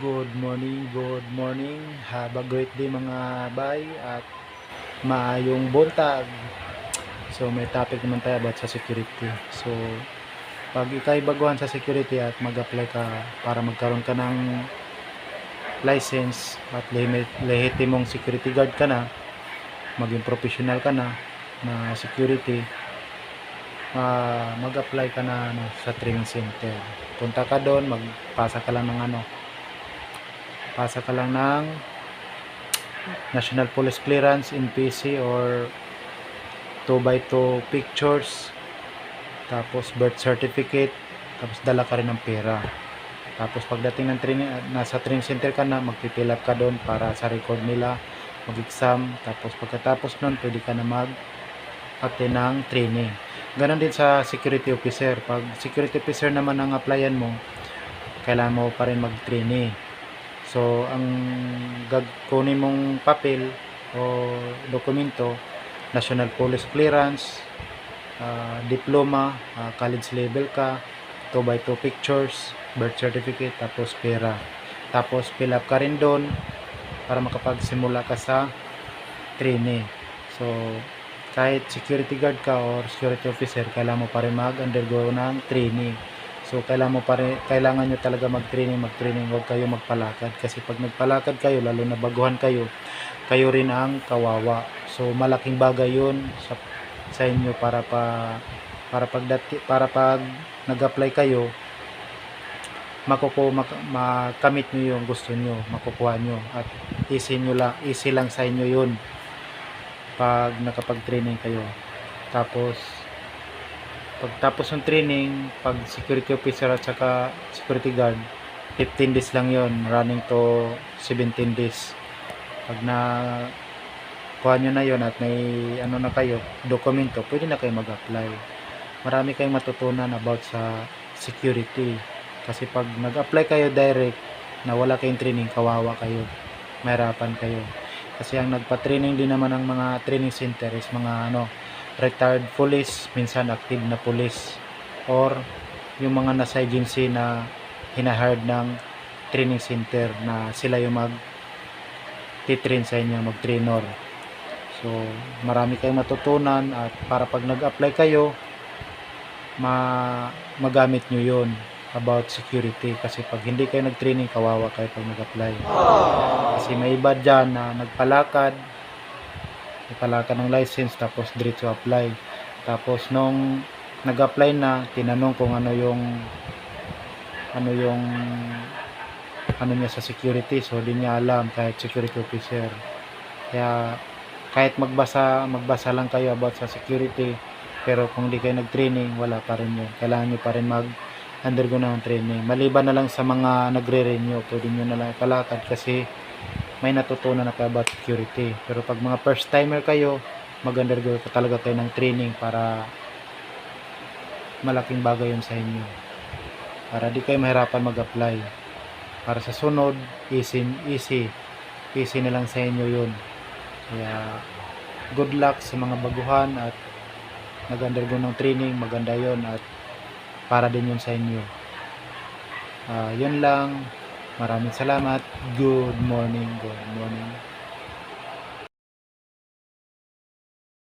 Good morning. Have a great day mga bay at maayong buntag. So may topic naman tayo about sa security. So pag ikay baguhan sa security at mag-apply ka para magkaroon ka ng license at lehitimong security guard ka na, maging professional ka na security, mag-apply ka na sa training center. Punta ka doon, magpasa ka lang ng pasa ka lang ng National Police Clearance, NPC or 2x2 pictures, tapos birth certificate, tapos dala ka rin ng pera. Tapos pagdating ng training, nasa training center ka na, magpipill up ka doon para sa record nila, mag-exam. Tapos pagkatapos nun, pwede ka na mag-attend ng training. Ganon din sa security officer. Pag security officer naman ang applyan mo, kailangan mo pa rin mag-training. So ang kunin mong papel o dokumento, National Police Clearance, diploma, college level ka, 2x2 pictures, birth certificate, tapos pera. Tapos fill up ka rin doon para makapagsimula ka sa training. So kahit security guard ka or security officer, kailangan mo pa rin mag-undergo ng training. So kailangan nyo talaga mag-training, huwag kayo magpalakad, kasi pag nagpalakad kayo, lalo na baguhan kayo rin ang kawawa. So malaking bagay 'yun sa inyo para pag nag-apply kayo, makamit nyo yung gusto nyo, makukuha nyo, at easy lang sa inyo 'yun pag nakapag-training kayo. Tapos pagtapos ng training, pag security officer at saka security guard, 15 days lang yon, running to 17 days. Pag na kuha nyo na yon at may na kayo, dokumento, pwede na kayo mag-apply. Marami kayong matutunan about sa security, kasi pag nag-apply kayo direct na wala kayong training, kawawa kayo, mahirapan kayo. Kasi ang nagpa-training din naman ng mga training center is mga retired police, minsan active na police, or yung mga nasa agency na hinahired ng training center na sila yung mag-train sa inyo, mag-trainer. So marami kayong matutunan, at para pag nag-apply kayo, magamit nyo yun about security. Kasi pag hindi kayo nag-training, kawawa kayo pag nag-apply. Kasi may iba dyan na nagpalakad ng license, tapos diretso apply. Tapos nung nag-apply na, tinanong kung ano yung niya sa security, so di niya alam, kahit security officer. Kaya kahit magbasa lang kayo about sa security, pero kung di kayo nag-training, wala pa rin yun. Kailangan nyo pa rin mag-undergo ng training. Maliban na lang sa mga nagre-renew, pwede nyo na lang ipalakad kasi may natutunan na kayo about security. Pero pag mga first timer kayo, mag-undergo talaga kayo ng training, para malaking bagay yun sa inyo, para di kayo mahirapan mag-apply. Para sa sunod, easy na lang sa inyo yun. Kaya good luck sa mga baguhan at nag-undergo ng training. Maganda yun at para din yun sa inyo. Yun lang. Maraming salamat. Good morning.